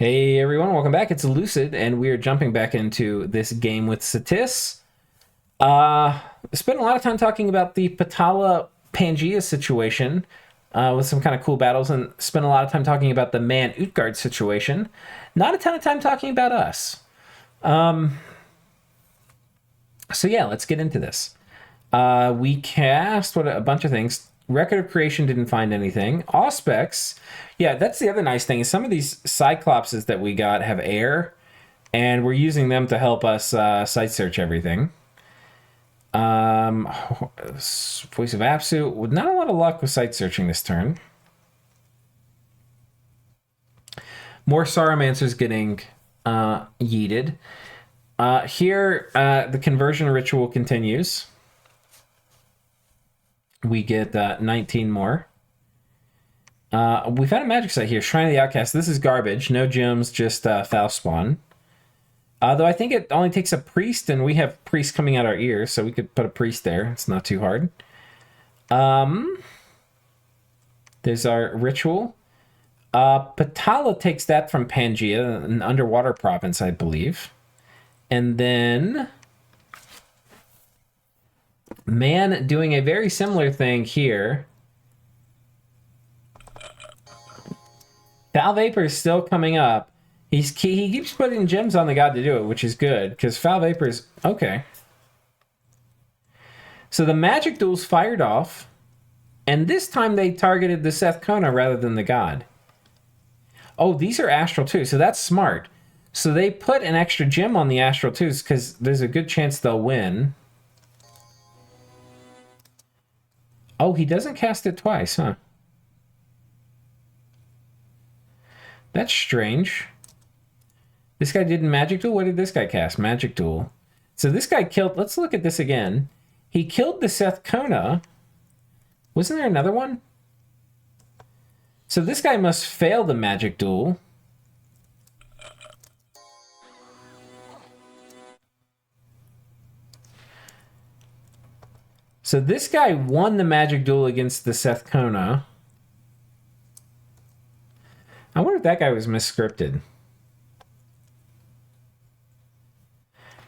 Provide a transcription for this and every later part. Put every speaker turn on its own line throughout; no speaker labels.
Hey everyone, welcome back. It's Lucid, and we are jumping back into this game with Ctis. Spent a lot of time talking about the Patala Pangaea situation with some kind of cool battles, and spent a lot of time talking about the Man Utgard situation. Not a ton of time talking about us. So yeah, let's get into this. We cast a bunch of things. Record of Creation didn't find anything. Auspex, yeah, that's the other nice thing is some of these Cyclopses that we got have air, and we're using them to help us site search everything. Voice of Apsu, with not a lot of luck with site searching this turn. More Sauromancers getting yeeted. Here, the conversion ritual continues. We get 19 more. We found a magic site here. Shrine of the Outcast. This is garbage. No gems, just foul spawn. Though I think it only takes a priest, and we have priests coming out our ears, so we could put a priest there. It's not too hard. There's our ritual. Patala takes that from Pangaea, an underwater province, I believe. And then Man doing a very similar thing here. Foul Vapor is still coming up. He keeps putting gems on the god to do it, which is good, because Foul Vapor is... Okay. So the magic duel's fired off, and this time they targeted the Seth Kona rather than the god. Oh, these are Astral too, so that's smart. So they put an extra gem on the Astral twos, because there's a good chance they'll win. Oh, he doesn't cast it twice, huh? That's strange. This guy didn't Magic Duel? What did this guy cast? Magic Duel. So this guy killed... Let's look at this again. He killed the Seth Kona. Wasn't there another one? So this guy must fail the Magic Duel. So this guy won the Magic Duel against the Seth Kona. I wonder if that guy was misscripted.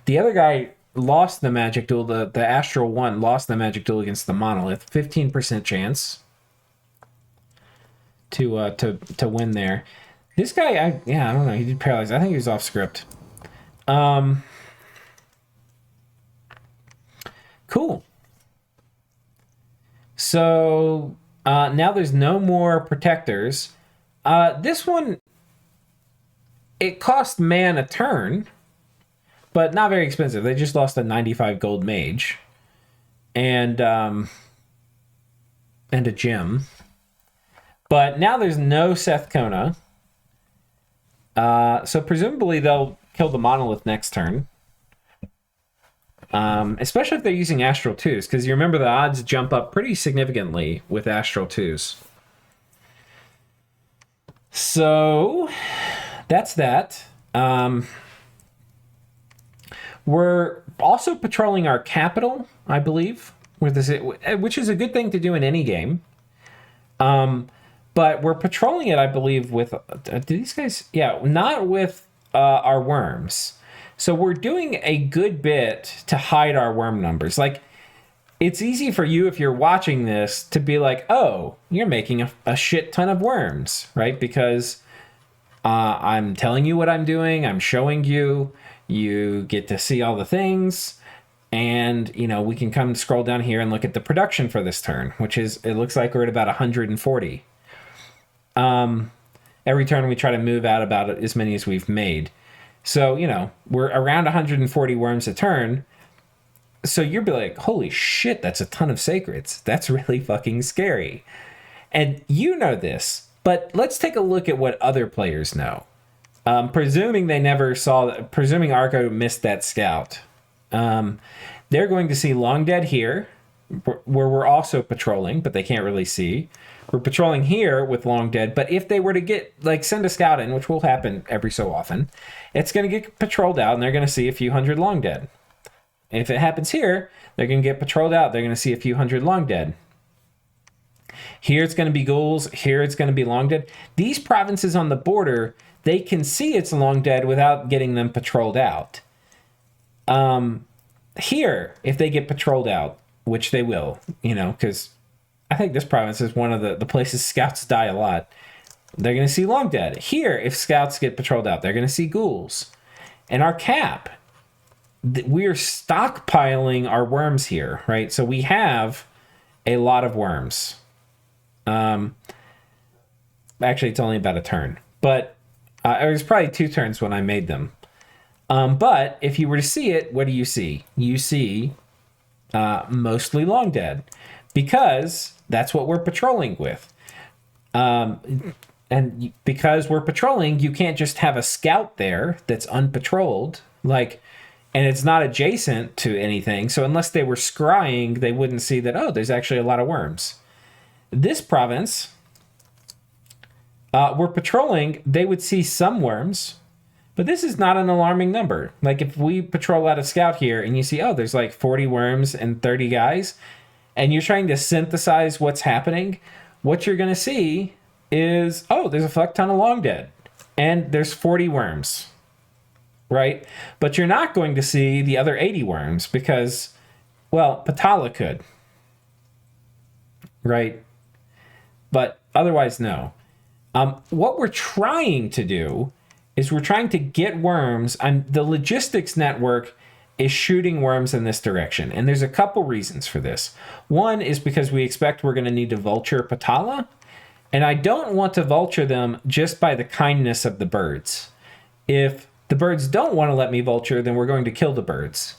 The other guy lost the Magic Duel. The Astral one lost the Magic Duel against the Monolith. 15% chance to win there. This guy, I don't know. He did paralyze. I think he was off script. Cool. So now there's no more protectors. This one, it cost Man a turn, but not very expensive. They just lost a 95 gold mage and a gem. But now there's no Seth Kona. So presumably they'll kill the Monolith next turn. Especially if they're using Astral 2s, because you remember the odds jump up pretty significantly with Astral 2s. So that's that. We're also patrolling our capital, I believe, which is a good thing to do in any game. But we're patrolling it, I believe, with... do these guys... Yeah, not with our worms. So we're doing a good bit to hide our worm numbers. Like, it's easy for you, if you're watching this, to be like, oh, you're making a shit ton of worms, right? Because I'm telling you what I'm doing, I'm showing you, you get to see all the things, and, you know, we can come scroll down here and look at the production for this turn, which is, it looks like we're at about 140. Every turn we try to move out about as many as we've made. So, you know, we're around 140 worms a turn. So you'll be like, holy shit, that's a ton of sacreds. That's really fucking scary. And you know this, but let's take a look at what other players know. Presuming they never saw, presuming Arco missed that scout. They're going to see Long Dead here, where we're also patrolling, but they can't really see. We're patrolling here with Long Dead, but if they were to get, like, send a scout in, which will happen every so often, it's going to get patrolled out, and they're going to see a few hundred Long Dead. And if it happens here, they're going to get patrolled out. They're going to see a few hundred Long Dead. Here it's going to be ghouls. Here it's going to be Long Dead. These provinces on the border, they can see it's long dead without getting them patrolled out. Here, if they get patrolled out, which they will, because I think this province is one of the places scouts die a lot. They're going to see long dead. Here, if scouts get patrolled out, they're going to see ghouls. And our cap, we're stockpiling our worms here, right? So we have a lot of worms. Actually, it's only about a turn. But it was probably 2 turns when I made them. But if you were to see it, what do you see? You see mostly long dead. Because that's what we're patrolling with. And because we're patrolling, you can't just have a scout there that's unpatrolled, and it's not adjacent to anything. So unless they were scrying, they wouldn't see that, oh, there's actually a lot of worms. This province, we're patrolling, they would see some worms, but this is not an alarming number. Like if we patrol out a scout here and you see, oh, there's like 40 worms and 30 guys, and you're trying to synthesize what's happening, what you're going to see is, oh, there's a fuck ton of long dead, and there's 40 worms, right? But you're not going to see the other 80 worms because, well, Patala could, right? But otherwise, no. What we're trying to do is we're trying to get worms, and the logistics network is shooting worms in this direction. And there's a couple reasons for this. One is because we expect we're going to need to vulture Patala, and I don't want to vulture them just by the kindness of the birds. If the birds don't want to let me vulture, then we're going to kill the birds.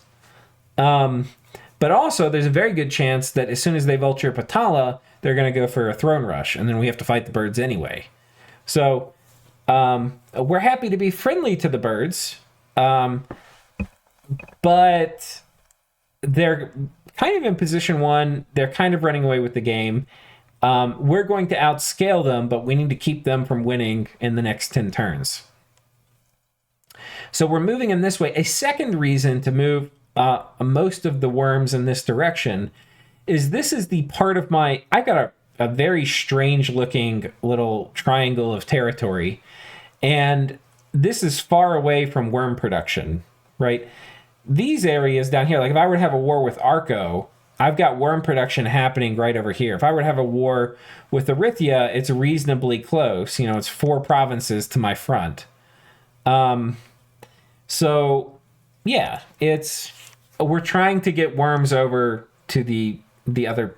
But also, there's a very good chance that as soon as they vulture Patala, they're going to go for a throne rush, and then we have to fight the birds anyway. So we're happy to be friendly to the birds, but they're kind of in position 1. They're kind of running away with the game. We're going to outscale them, but we need to keep them from winning in the next 10 turns. So we're moving in this way. A second reason to move most of the worms in this direction is this is the part of I got a very strange looking little triangle of territory, and this is far away from worm production, right? These areas down here, like if I were to have a war with Arco, I've got worm production happening right over here. If I were to have a war with Erythia, it's reasonably close. It's 4 provinces to my front. So, yeah, we're trying to get worms over to the other,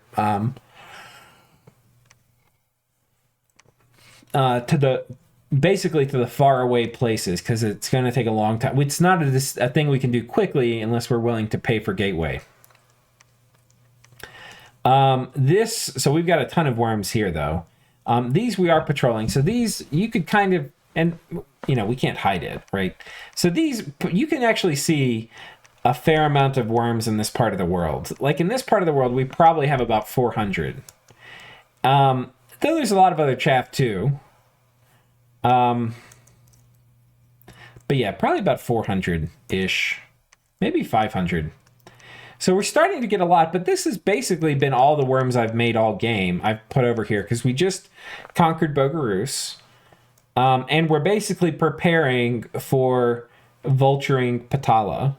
basically to the far away places, because it's going to take a long time. It's not a thing we can do quickly unless we're willing to pay for gateway. So we've got a ton of worms here, though. These we are patrolling. So these, you could kind of, and, we can't hide it, right? So these, you can actually see a fair amount of worms in this part of the world. Like in this part of the world, we probably have about 400. Though there's a lot of other chaff, too. But yeah, probably about 400-ish. Maybe 500. So we're starting to get a lot, but this has basically been all the worms I've made all game. I've put over here because we just conquered Bogarus. And we're basically preparing for vulturing Patala.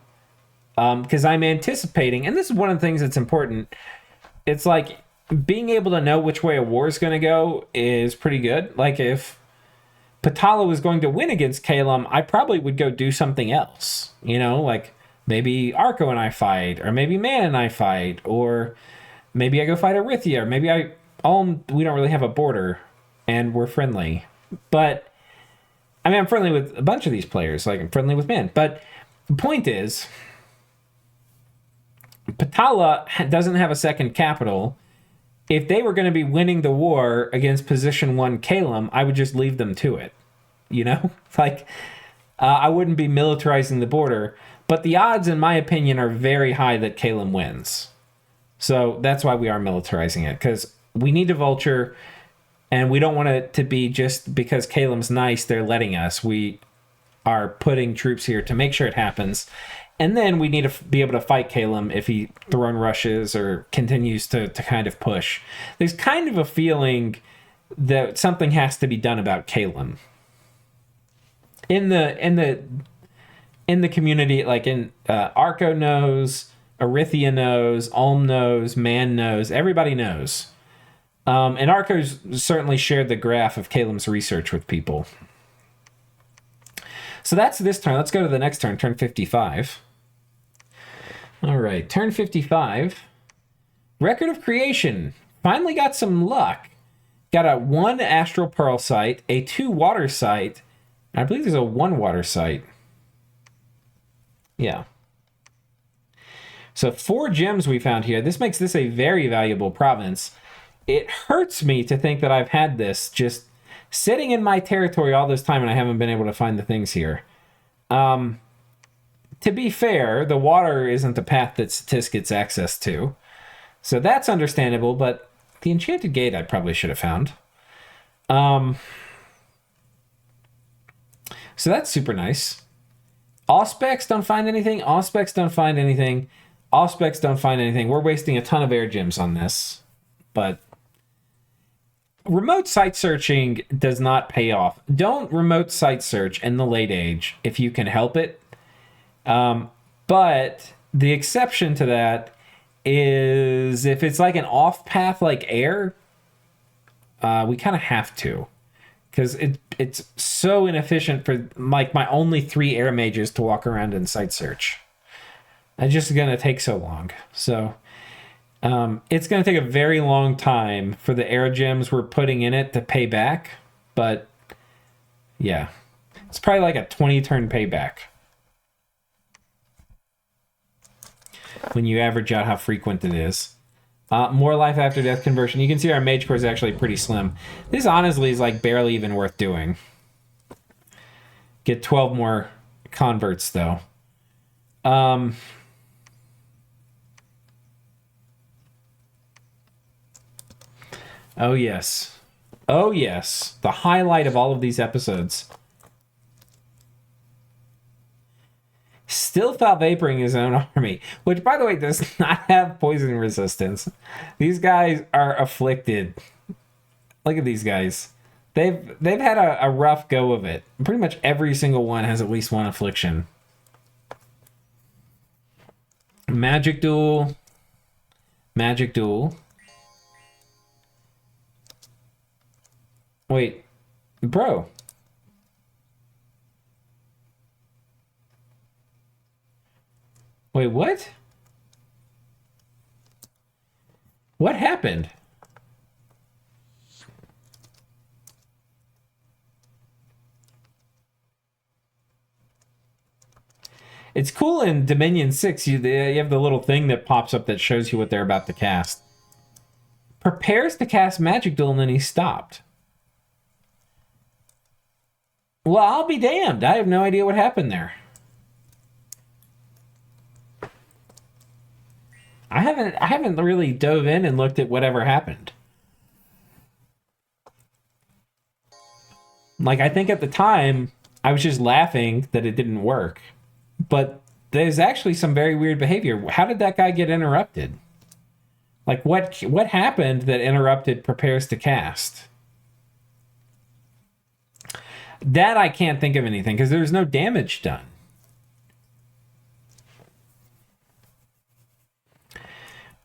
Because I'm anticipating, and this is one of the things that's important, it's like being able to know which way a war is going to go is pretty good. Like if Patala was going to win against Calum, I probably would go do something else. Like maybe Arco and I fight, or maybe Man and I fight, or maybe I go fight Erythia, or maybe we don't really have a border and we're friendly. But I'm friendly with a bunch of these players, like I'm friendly with Man. But the point is, Patala doesn't have a second capital. If they were going to be winning the war against position 1 Calum, I would just leave them to it. I wouldn't be militarizing the border. But the odds, in my opinion, are very high that Calum wins. So that's why we are militarizing it, because we need to vulture, and we don't want it to be just because Calum's nice, they're letting us. We are putting troops here to make sure it happens. And then we need to be able to fight Calum if he throne rushes or continues to kind of push. There's kind of a feeling that something has to be done about Calum. in the community, like in Arco knows, Arithia knows, Ulm knows, Man knows, everybody knows. And Arco's certainly shared the graph of Caleb's research with people. So that's this turn. Let's go to the next turn, turn 55. All right, turn 55. Record of Creation. Finally got some luck. Got a 1 Astral Pearl site, a 2 water site. I believe there's a 1 water site. Yeah. So 4 gems we found here. This makes this a very valuable province. It hurts me to think that I've had this just sitting in my territory all this time and I haven't been able to find the things here. To be fair, the water isn't the path that Ctis gets access to. So that's understandable, but the Enchanted Gate I probably should have found. So that's super nice. Auspex don't find anything. Auspex don't find anything. Auspex don't find anything. We're wasting a ton of air gems on this. But remote site searching does not pay off. Don't remote site search in the late age if you can help it. But the exception to that is if it's like an off path like air, we kind of have to. Because it's so inefficient for like my only 3 air mages to walk around and site search. It's just going to take so long. So it's going to take a very long time for the air gems we're putting in it to pay back. But yeah, it's probably like a 20 turn payback when you average out how frequent it is. More life after death conversion. You can see our mage core is actually pretty slim. This honestly is like barely even worth doing. Get 12 more converts though. Oh yes. Oh yes. The highlight of all of these episodes. Still felt vaporing his own army, which, by the way, does not have poison resistance. These guys are afflicted. Look at these guys. They've had a rough go of it. Pretty much every single one has at least 1 affliction. Magic duel. Magic duel. Wait, bro. Wait, what? What happened? It's cool in Dominion 6. You have the little thing that pops up that shows you what they're about to cast. Prepares to cast Magic Duel and then he stopped. Well, I'll be damned. I have no idea what happened there. I haven't really dove in and looked at whatever happened. Like, I think at the time, I was just laughing that it didn't work. But there's actually some very weird behavior. How did that guy get interrupted? Like, what happened that interrupted prepares to cast? That I can't think of anything, because there's no damage done.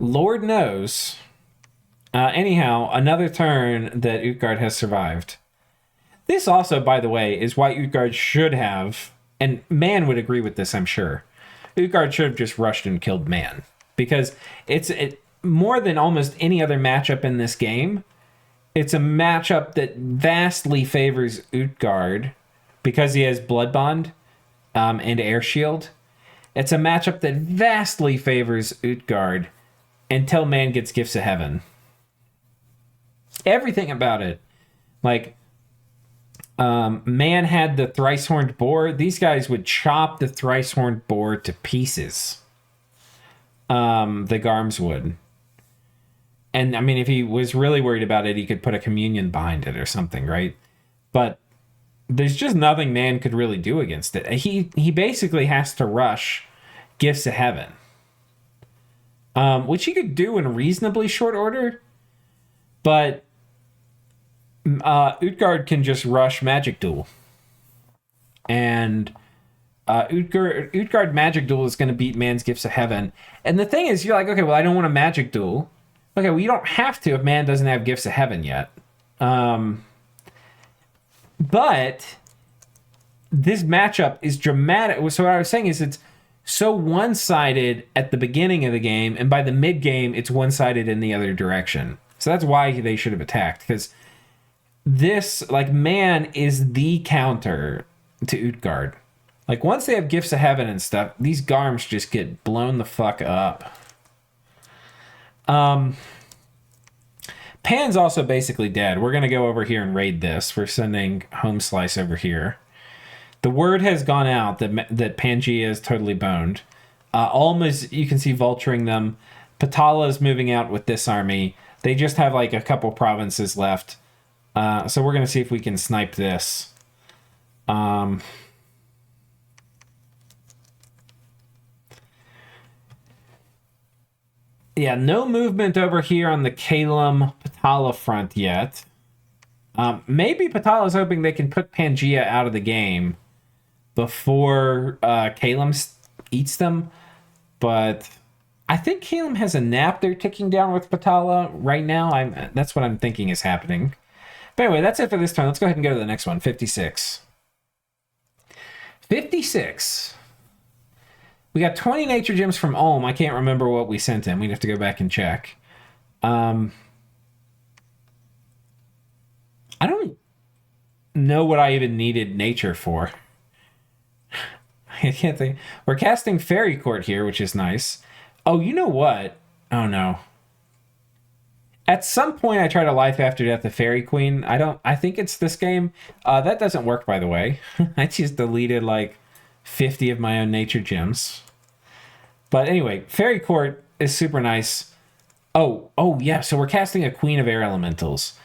Lord knows. Anyhow, another turn that Utgard has survived. This also, by the way, is why Utgard should have, and Man would agree with this, I'm sure. Utgard should have just rushed and killed Man. Because it's more than almost any other matchup in this game, it's a matchup that vastly favors Utgard because he has Blood Bond and Air Shield. It's a matchup that vastly favors Utgard until Man gets Gifts of Heaven. Everything about it. Like, Man had the Thrice-Horned Boar. These guys would chop the Thrice-Horned Boar to pieces. The Garms would. And, I mean, if he was really worried about it, he could put a communion behind it or something, right? But there's just nothing Man could really do against it. He basically has to rush Gifts of Heaven. Which he could do in reasonably short order. But Utgard can just rush Magic Duel. and Utgard Magic Duel is going to beat Man's Gifts of Heaven. And the thing is, you're like, okay, well, I don't want a Magic Duel. Okay, well, you don't have to if Man doesn't have Gifts of Heaven yet. But this matchup is dramatic. So what I was saying is it's so one-sided at the beginning of the game, and by the mid-game, it's one-sided in the other direction. So that's why they should have attacked, because this, like, Man is the counter to Utgard. Like, once they have Gifts of Heaven and stuff, these Garms just get blown the fuck up. Pan's also basically dead. We're going to go over here and raid this. We're sending Home Slice over here. The word has gone out that Pangaea is totally boned. Ulm is, you can see, vulturing them. Patala is moving out with this army. They just have, like, a couple provinces left. So we're going to see if we can snipe this. Yeah, no movement over here on the Kalem-Patala front yet. Maybe Patala's hoping they can put Pangaea out of the game before Kalem eats them. But I think Kalem has a nap they're ticking down with Patala right now. That's what I'm thinking is happening. But anyway, that's it for this turn. Let's go ahead and go to the next one, 56. 56. We got 20 nature gems from Ulm. I can't remember what we sent him. We'd have to go back and check. I don't know what I even needed nature for. I can't think. We're casting Fairy Court here, which is nice. Oh, you know what? Oh, no. At some point, I tried a Life After Death of Fairy Queen. I think it's this game. That doesn't work, by the way. I just deleted, like, 50 of my own nature gems. But anyway, Fairy Court is super nice. Oh, yeah, so we're casting a Queen of Air Elementals.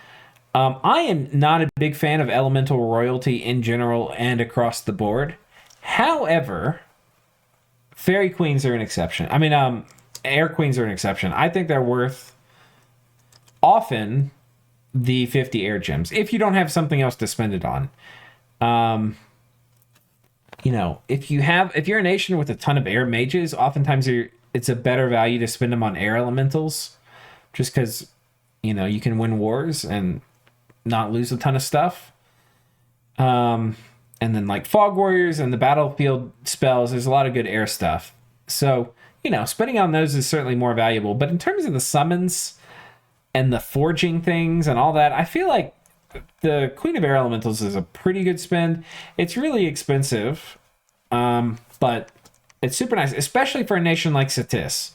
I am not a big fan of elemental royalty in general and across the board. However, Fairy Queens are an exception. I mean, Air Queens are an exception. I think they're worth often the 50 air gems if you don't have something else to spend it on. You know, if you're a nation with a ton of air mages, oftentimes it's a better value to spend them on air elementals, just because, you know, you can win wars and not lose a ton of stuff. And then, like, Fog Warriors and the battlefield spells, there's a lot of good air stuff. So, you know, spending on those is certainly more valuable. But in terms of the summons and the forging things and all that, I feel like the Queen of Air Elementals is a pretty good spend. It's really expensive, but it's super nice, especially for a nation like Ctis,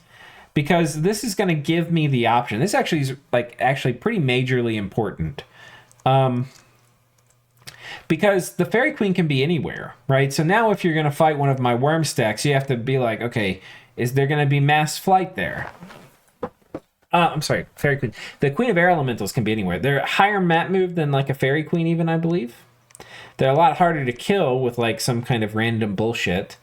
because this is going to give me the option. This actually is actually pretty majorly important, because the Fairy Queen can be anywhere, right? So now if you're going to fight one of my worm stacks, you have to be like, okay, is there going to be mass flight there? I'm sorry, Fairy Queen. The Queen of Air Elementals can be anywhere. They're a higher map move than, like, a Fairy Queen even, I believe. They're a lot harder to kill with, like, some kind of random bullshit.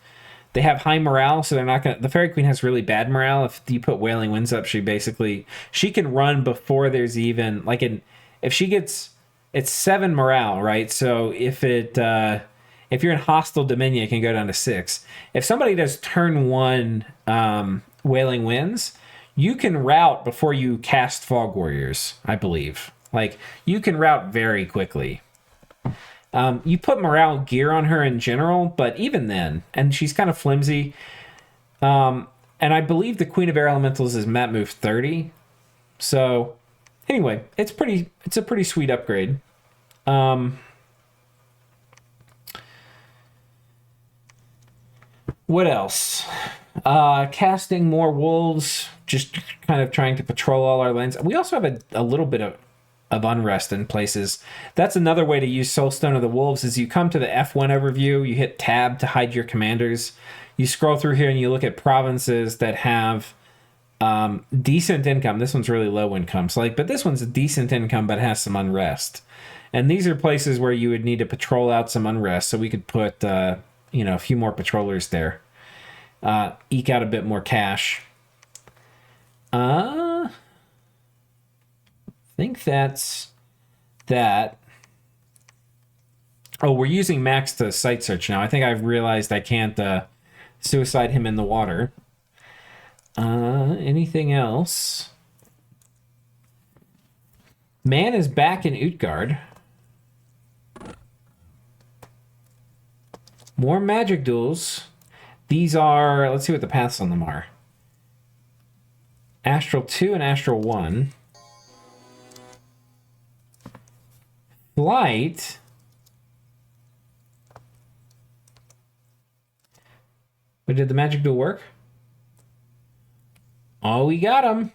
They have high morale, so they're not going to... The Fairy Queen has really bad morale. If you put Wailing Winds up, she can run before there's even... Like, if she gets... It's 7 morale, right? So if you're in Hostile Dominion, it can go down to 6. If somebody does turn 1 Wailing Winds... You can route before you cast Fog Warriors, I believe. Like, you can route very quickly. You put morale gear on her in general, but even then, and she's kind of flimsy. And I believe the Queen of Air Elementals is map move 30. So, anyway, it's a pretty sweet upgrade. What else? Casting more wolves, just kind of trying to patrol all our lands. We also have a little bit of unrest in places. That's another way to use Soulstone of the Wolves is you come to the F1 overview, you hit tab to hide your commanders. You scroll through here and you look at provinces that have decent income. This one's really low income. So but this one's a decent income but has some unrest. And these are places where you would need to patrol out some unrest. So we could put a few more patrollers there. Eke out a bit more cash. I think that's that. Oh, we're using Max to site search now. I think I've realized I can't suicide him in the water. Anything else? Man is back in Utgard. More magic duels. These are, let's see what the paths on them are. Astral 2 and Astral 1. Flight. But did the magic duel work? Oh, he got him.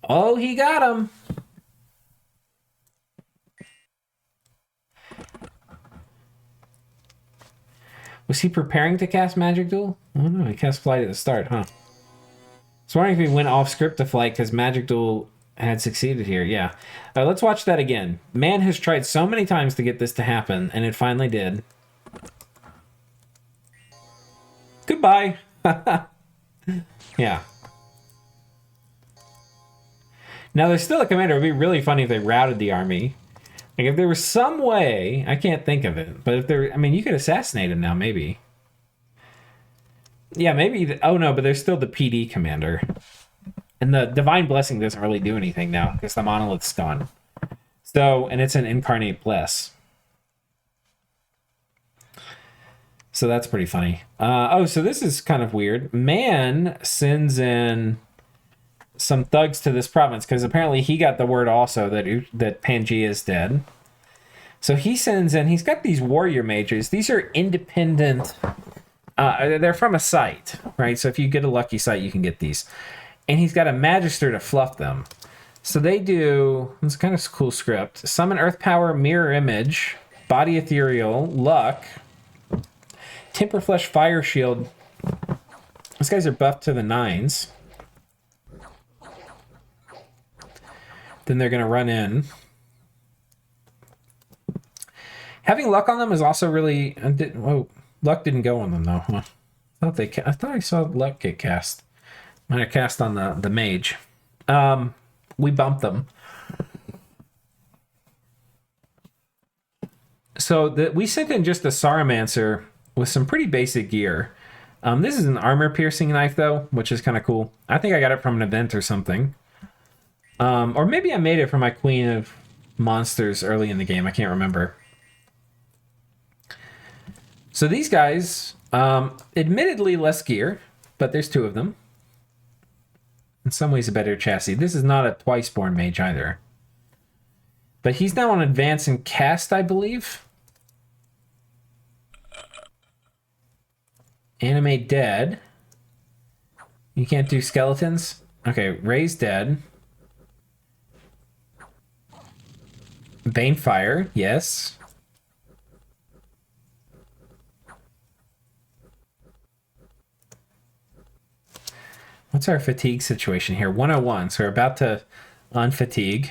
Oh, he got him. Was he preparing to cast Magic Duel? Oh no, he cast Flight at the start, huh? I was wondering if he went off script to Flight because Magic Duel had succeeded here. Yeah. Let's watch that again. Man has tried so many times to get this to happen, and it finally did. Goodbye. Yeah. Now, there's still a commander. It would be really funny if they routed the army. Like, if there was some way, I can't think of it, but if there, I mean, you could assassinate him now, maybe. Yeah, maybe, oh no, but there's still the PD commander. And the Divine Blessing doesn't really do anything now, because the Monolith's gone. So, and it's an Incarnate Bless. So that's pretty funny. Oh, so this is kind of weird. Man sends in some thugs to this province because apparently he got the word also that Pangaea is dead. So he sends in, he's got these warrior mages. These are independent, they're from a site, right? So if you get a lucky site, you can get these. And he's got a magister to fluff them. So they do, it's kind of cool script. Summon Earth Power, Mirror Image, Body Ethereal, Luck, Temper Flesh, Fire Shield. These guys are buffed to the 9s. Then they're going to run in. Having luck on them is also really... Whoa, luck didn't go on them, though. Huh? I thought I saw luck get cast. Might have cast on the mage. We bumped them. So we sent in just a Sarumancer with some pretty basic gear. This is an armor-piercing knife, though, which is kind of cool. I think I got it from an event or something. Or maybe I made it for my Queen of Monsters early in the game. I can't remember. So these guys, admittedly less gear, but there's 2 of them. In some ways a better chassis. This is not a Twiceborn mage either. But he's now on Advance and Cast, I believe. Animate dead. You can't do skeletons? Okay, Raise dead. Banefire, yes. What's our fatigue situation here? 101, so we're about to unfatigue.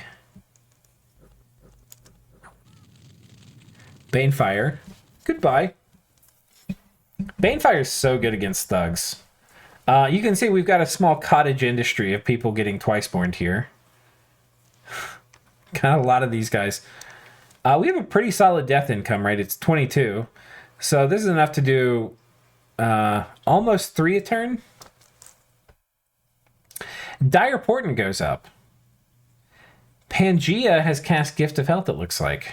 Banefire. Goodbye. Banefire is so good against thugs. You can see we've got a small cottage industry of people getting Twiceborn here. Got a lot of these guys. We have a pretty solid death income, right? It's 22. So this is enough to do almost 3 a turn. Dire Portent goes up. Pangaea has cast Gift of Health, it looks like.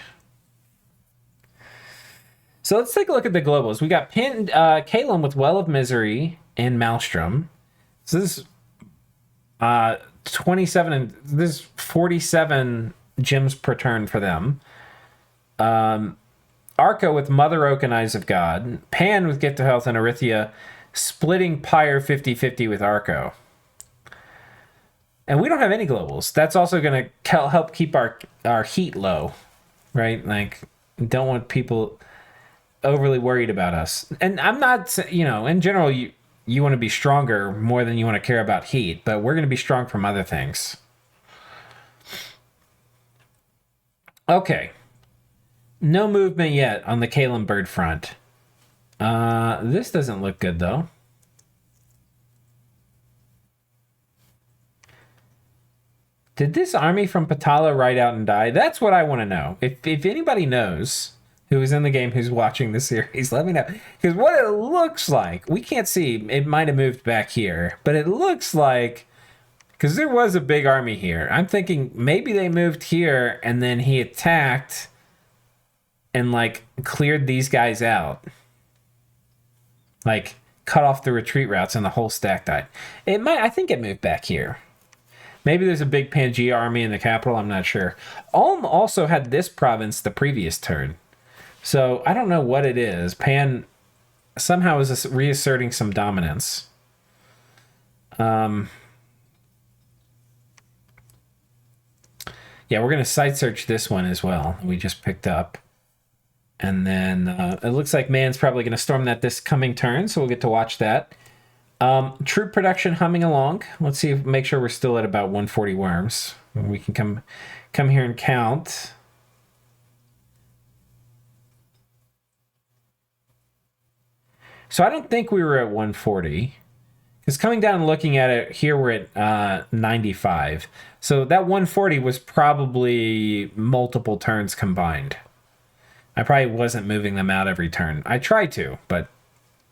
So let's take a look at the globals. We got Kalem with Well of Misery and Maelstrom. So this is 27 and this is 47 gems per turn for them. Arco with Mother Oak and Eyes of God. Pan with Gift of Health and Arithia, splitting Pyre 50-50 with Arco. And we don't have any globals. That's also going to help keep our heat low, right? Like, don't want people overly worried about us. And I'm not, in general, you want to be stronger more than you want to care about heat, but we're going to be strong from other things. Okay. No movement yet on the Kalem bird front. This doesn't look good, though. Did this army from Patala ride out and die? That's what I want to know. If anybody knows, who is in the game, who's watching the series, let me know. Because what it looks like, we can't see, it might have moved back here, but it looks like, because there was a big army here, I'm thinking maybe they moved here and then he attacked and like cleared these guys out. Like cut off the retreat routes and the whole stack died. I think it moved back here. Maybe there's a big Pangaea army in the capital, I'm not sure. Ulm also had this province the previous turn. So I don't know what it is. Pan somehow is reasserting some dominance. Yeah, we're going to site search this one as well. We just picked up. And then it looks like Man's probably going to storm that this coming turn, so we'll get to watch that. Troop production humming along. Let's see, make sure we're still at about 140 worms. We can come here and count. So I don't think we were at 140. Because coming down and looking at it, here we're at 95. So that 140 was probably multiple turns combined. I probably wasn't moving them out every turn. I tried to, but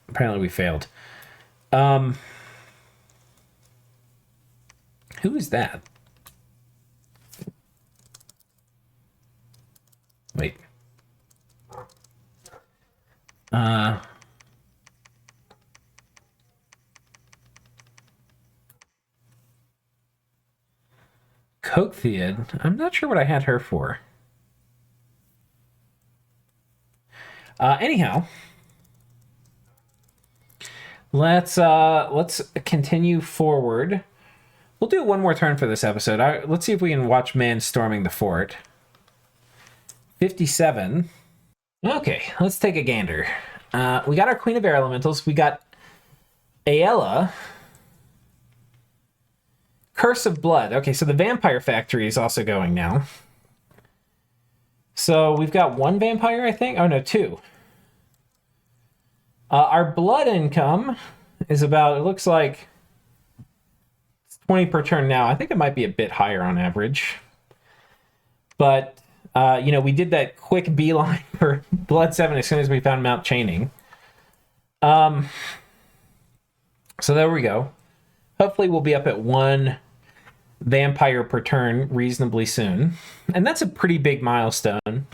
apparently we failed. Who is that? Wait. Ctis. I'm not sure what I had her for. Anyhow, let's continue forward. We'll do one more turn for this episode. Let's see if we can watch Man storming the fort. 57. Okay, let's take a gander. We got our Queen of Air Elementals. We got Aella. Curse of Blood. Okay, so the Vampire Factory is also going now. So we've got one vampire, I think. Oh, no, two. Our blood income is about, it looks like 20 per turn now. I think it might be a bit higher on average. But, we did that quick beeline for Blood 7 as soon as we found Mount Chaining. So there we go. Hopefully we'll be up at one vampire per turn reasonably soon. And that's a pretty big milestone.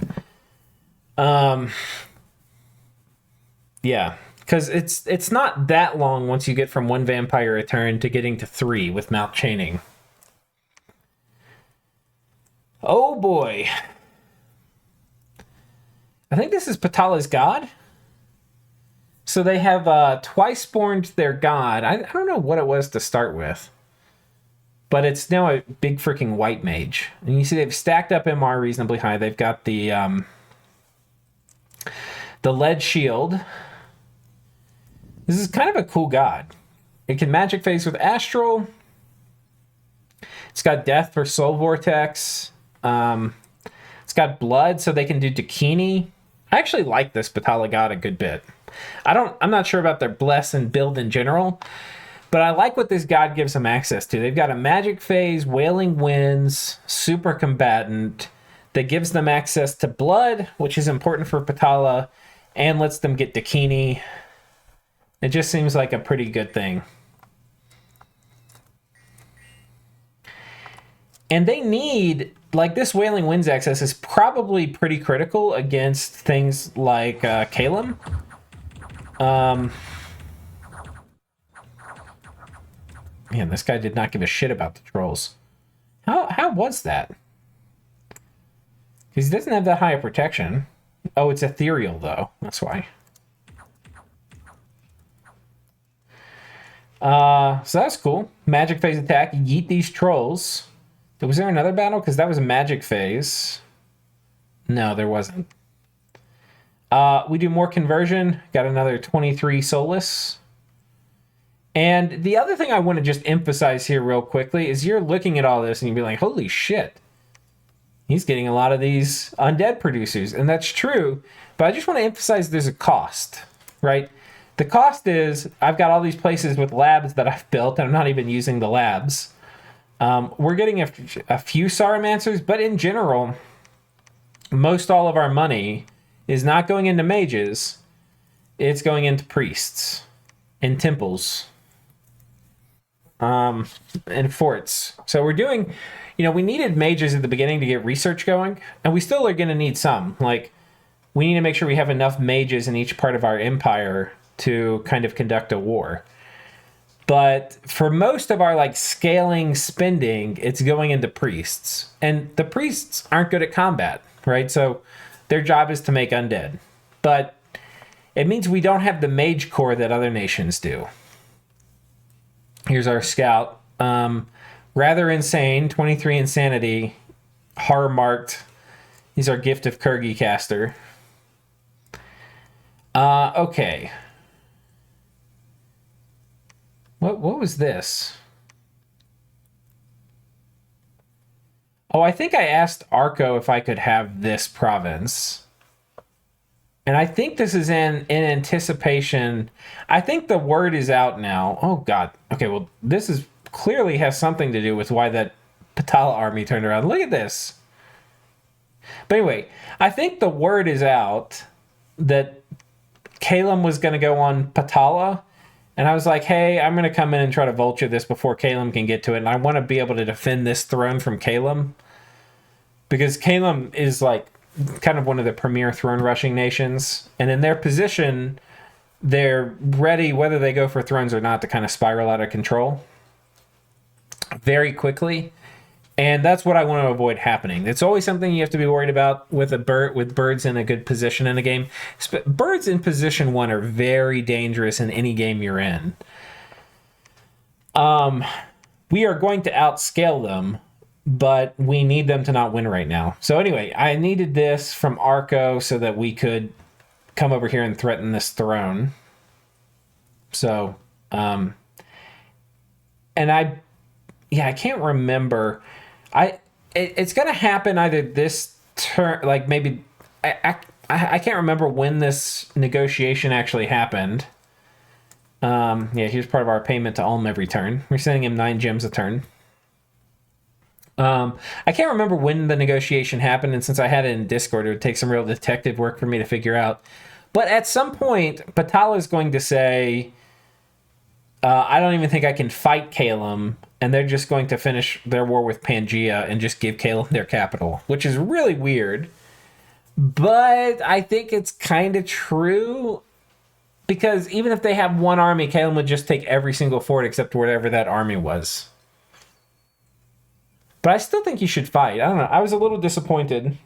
Yeah, because it's not that long once you get from one vampire a turn to getting to 3 with Mount Chaining. Oh boy. I think this is Patala's god. So they have twice spawned their god. I don't know what it was to start with. But it's now a big freaking white mage. And you see they've stacked up MR reasonably high. They've got the lead shield. This is kind of a cool god. It can magic phase with Astral. It's got death for Soul Vortex. It's got blood, so they can do Dakini. I actually like this Patala god a good bit. I'm not sure about their bless and build in general, but I like what this god gives them access to. They've got a magic phase, Wailing Winds, super combatant that gives them access to blood, which is important for Patala, and lets them get Dakini. It just seems like a pretty good thing. And they need, like, this Wailing Winds access is probably pretty critical against things like Kalem. Man, this guy did not give a shit about the trolls. How was that? Because he doesn't have that high of protection. Oh, it's ethereal, though. That's why. So that's cool. Magic phase attack. Yeet these trolls. Was there another battle? Because that was a magic phase. No, there wasn't. We do more conversion. Got another 23 soulless. And the other thing I want to just emphasize here real quickly is you're looking at all this and you'd be like, holy shit. He's getting a lot of these undead producers. And that's true. But I just want to emphasize there's a cost, right? The cost is I've got all these places with labs that I've built, and I'm not even using the labs. We're getting a few Sarumancers, but in general, most all of our money is not going into mages. It's going into priests and temples. And forts. So we're doing, we needed mages at the beginning to get research going, and we still are going to need some. Like, we need to make sure we have enough mages in each part of our empire to kind of conduct a war. But for most of our, like, scaling spending, it's going into priests. And the priests aren't good at combat, right? So their job is to make undead. But it means we don't have the mage core that other nations do. Here's our scout. Rather insane, 23 insanity, horror marked. He's our gift of Kurgi caster. Okay. What was this? Oh, I think I asked Arco if I could have this province. And I think this is in anticipation. I think the word is out now. Oh, God. Okay, well, this is clearly has something to do with why that Patala army turned around. Look at this. But anyway, I think the word is out that Calum was going to go on Patala. And I was like, hey, I'm going to come in and try to vulture this before Calum can get to it. And I want to be able to defend this throne from Calum. Because Calum is like kind of one of the premier throne rushing nations. And in their position, they're ready, whether they go for thrones or not, to kind of spiral out of control very quickly. And that's what I want to avoid happening. It's always something you have to be worried about with birds in a good position in a game. Birds in position 1 are very dangerous in any game you're in. We are going to outscale them, but we need them to not win right now. So anyway, I needed this from Arco so that we could come over here and threaten this throne. So, and I can't remember. It's going to happen either this turn, like maybe, I can't remember when this negotiation actually happened. Here's part of our payment to Ulm every turn. We're sending him 9 gems a turn. I can't remember when the negotiation happened, and since I had it in Discord, it would take some real detective work for me to figure out. But at some point, Patala is going to say, I don't even think I can fight Calum, and they're just going to finish their war with Pangaea and just give Calum their capital, which is really weird. But I think it's kind of true, because even if they have one army, Calum would just take every single fort except whatever that army was. But I still think you should fight. I don't know. I was a little disappointed.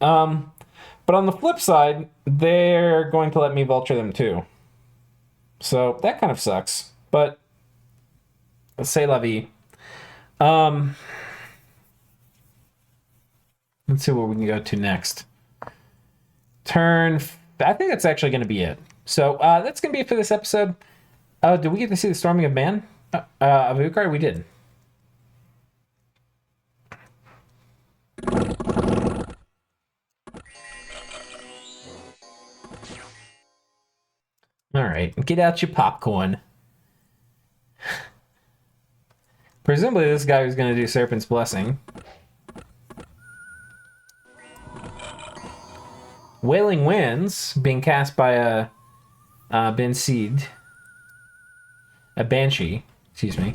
But on the flip side, they're going to let me vulture them too. So that kind of sucks. But c'est la vie. Let's see where we can go to next. I think that's actually going to be it. So that's going to be it for this episode. Did we get to see the Storming of Man? Of Ucar? We did. All right, get out your popcorn. Presumably this guy was going to do Serpent's Blessing. Wailing Winds being cast by a Benseed. A Banshee, excuse me.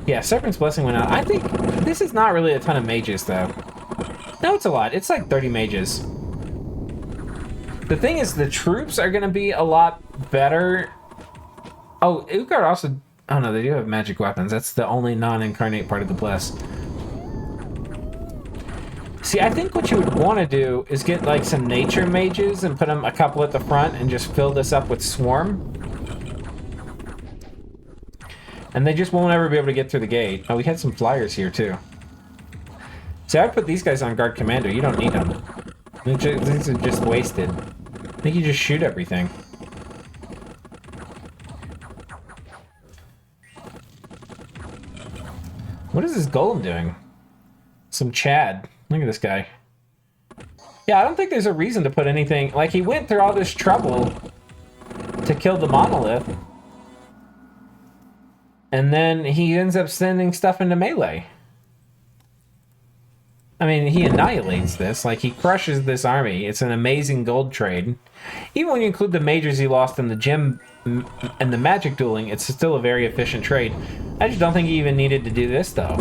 Yeah, Serpent's Blessing went out. I think this is not really a ton of mages, though. No, it's a lot. It's like 30 mages. The thing is, the troops are going to be a lot better. Oh, Ugar also... Oh, no, they do have magic weapons. That's the only non-incarnate part of the Bless. See, I think what you would want to do is get, like, some nature mages and put them a couple at the front and just fill this up with Swarm. And they just won't ever be able to get through the gate. Oh, we had some flyers here, too. See, I'd put these guys on Guard Commander. You don't need them. These are just wasted. I think you just shoot everything. What is this golem doing? Some Chad. Look at this guy. Yeah, I don't think there's a reason to put anything... Like, he went through all this trouble to kill the Monolith. And then he ends up sending stuff into melee. I mean, he annihilates this. Like, he crushes this army. It's an amazing gold trade. Even when you include the majors he lost in the gym and the magic dueling, it's still a very efficient trade. I just don't think he even needed to do this, though.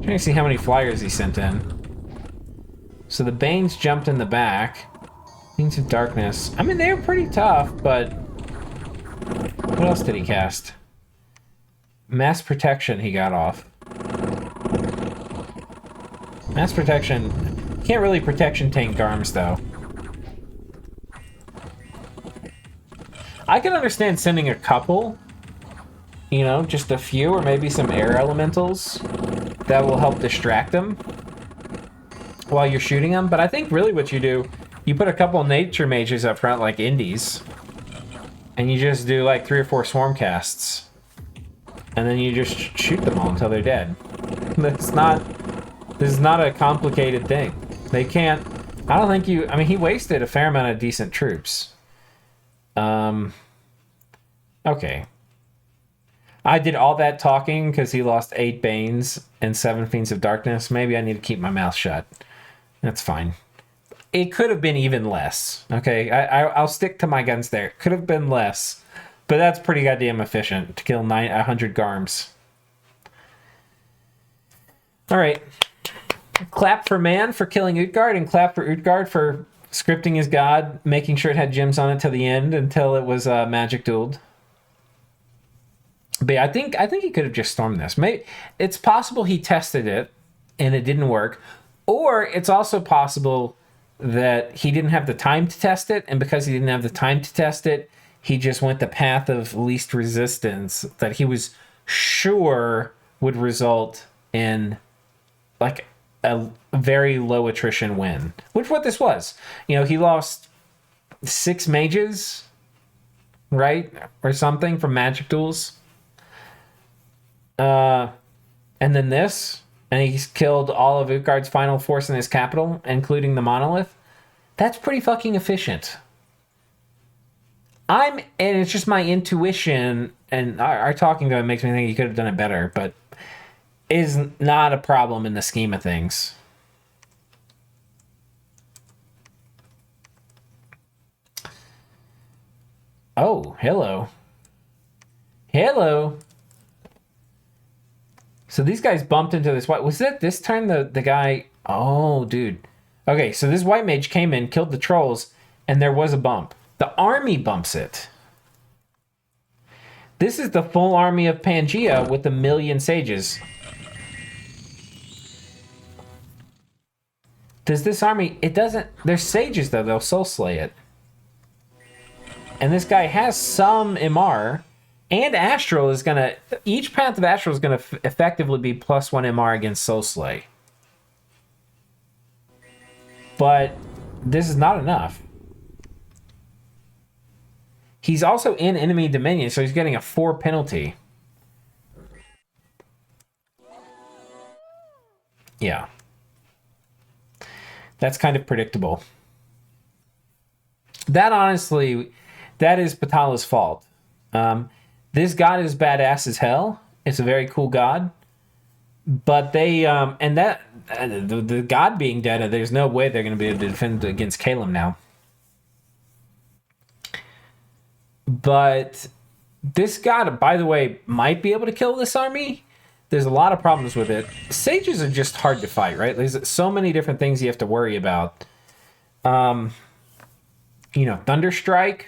Trying to see how many flyers he sent in. So the Banes jumped in the back. Things of Darkness. I mean, they were pretty tough, but... What else did he cast? Mass Protection he got off. Mass Protection... Can't really protection tank Garms, though. I can understand sending a couple. You know, just a few, or maybe some air elementals. That will help distract them while you're shooting them. But I think really what you do, you put a couple nature mages up front, like Indies, and you just do like 3 or 4 swarm casts. And then you just shoot them all until they're dead. This is not a complicated thing. They can't, I don't think you, I mean, he wasted a fair amount of decent troops. Okay. I did all that talking because he lost 8 Banes and 7 Fiends of Darkness. Maybe I need to keep my mouth shut. That's fine. It could have been even less. Okay, I'll stick to my guns there. It could have been less. But that's pretty goddamn efficient to kill 100 Garms. Alright. Clap for Man for killing Utgard, and clap for Utgard for scripting his god, making sure it had gems on it till the end, until it was magic dueled. But yeah, I think he could have just stormed this. Maybe it's possible he tested it and it didn't work, or it's also possible that he didn't have the time to test it, and because he didn't have the time to test it, he just went the path of least resistance that he was sure would result in like a very low attrition win, which what this was. You know, he lost 6 mages, right, or something from magic duels. And then this, and he's killed all of Utgard's final force in his capital, including the Monolith. That's pretty fucking efficient. And it's just my intuition, and our talking to him makes me think he could have done it better, but is not a problem in the scheme of things. Oh, hello. Hello. So these guys bumped into this white... Was it this turn the guy... Oh, dude. Okay, so this white mage came in, killed the trolls, and there was a bump. The army bumps it. This is the full army of Pangaea with 1 million sages. Does this army... It doesn't... There's sages, though. They'll soul slay it. And this guy has some MR... And Astral is going to... Each path of Astral is going to effectively be +1 MR against Soul Slay. But this is not enough. He's also in enemy dominion, so he's getting a 4 penalty. Yeah. That's kind of predictable. That, honestly, that is Patala's fault. This god is badass as hell. It's a very cool god. But they, and that, the god being dead, there's no way they're going to be able to defend against Kalem now. But this god, by the way, might be able to kill this army. There's a lot of problems with it. Sages are just hard to fight, right? There's so many different things you have to worry about. You know, Thunderstrike.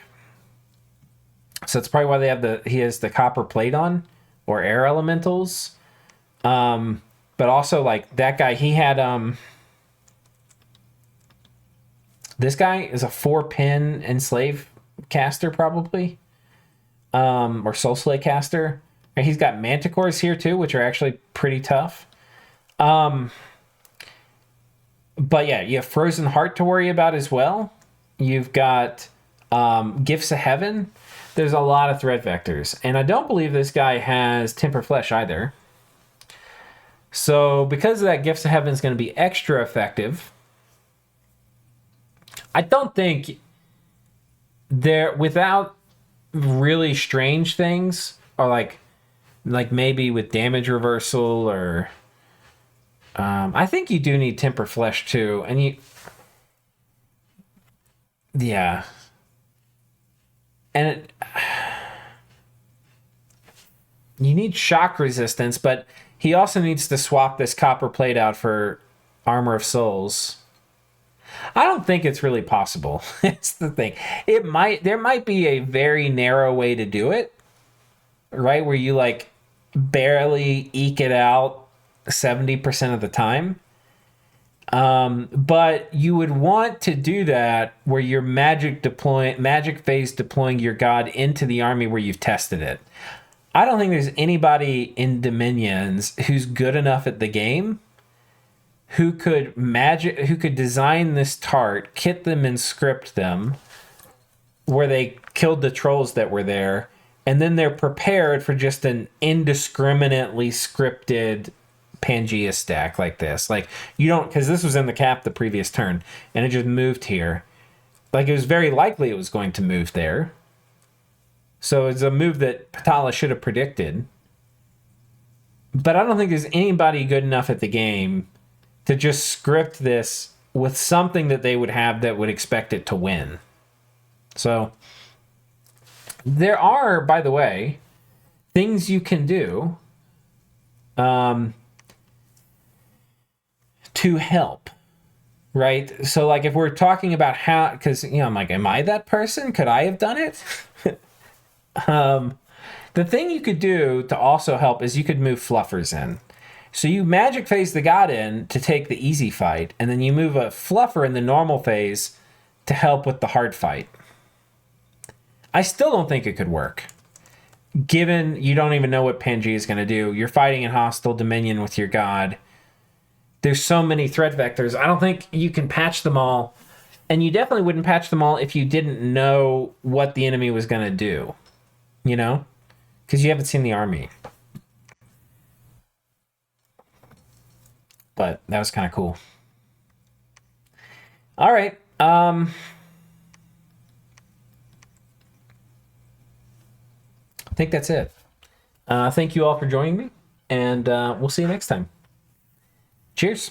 So that's probably why they have he has the copper plate on, or air elementals. But also, like, that guy, he had, this guy is a 4-pin enslave caster, probably. Or soul slay caster. And he's got manticores here, too, which are actually pretty tough. But yeah, you have Frozen Heart to worry about as well. You've got Gifts of Heaven. There's a lot of threat vectors. And I don't believe this guy has Temper Flesh either. So because of that, Gifts of Heaven is going to be extra effective. I don't think without really strange things, or like Like maybe with damage reversal or I think you do need temper flesh too, and yeah, and you need shock resistance, but he also needs to swap this copper plate out for armor of souls. I don't think it's really possible. It's the thing. There might be a very narrow way to do it, right? Where you like barely eke it out 70% of the time. But you would want to do that where you're magic phase deploying your god into the army where you've tested it. I don't think there's anybody in Dominions who's good enough at the game who could design this tart, kit them and script them where they killed the trolls that were there, and then they're prepared for just an indiscriminately scripted Pangaea stack like this. Like, you don't, because this was in the cap the previous turn, and it just moved here. Like, it was very likely it was going to move there. So it's a move that Patala should have predicted. But I don't think there's anybody good enough at the game to just script this with something that they would have that would expect it to win. So there are, by the way, things you can do to help, right? So like if we're talking about how, because, you know, I'm like, am I that person? Could I have done it? The thing you could do to also help is you could move fluffers in. So you magic phase the god in to take the easy fight, and then you move a fluffer in the normal phase to help with the hard fight. I still don't think it could work. Given you don't even know what Pangaea is going to do. You're fighting in hostile dominion with your god. There's so many threat vectors. I don't think you can patch them all. And you definitely wouldn't patch them all if you didn't know what the enemy was going to do. You know? Because you haven't seen the army. But that was kind of cool. All right. I think that's it. Thank you all for joining me. And we'll see you next time. Cheers.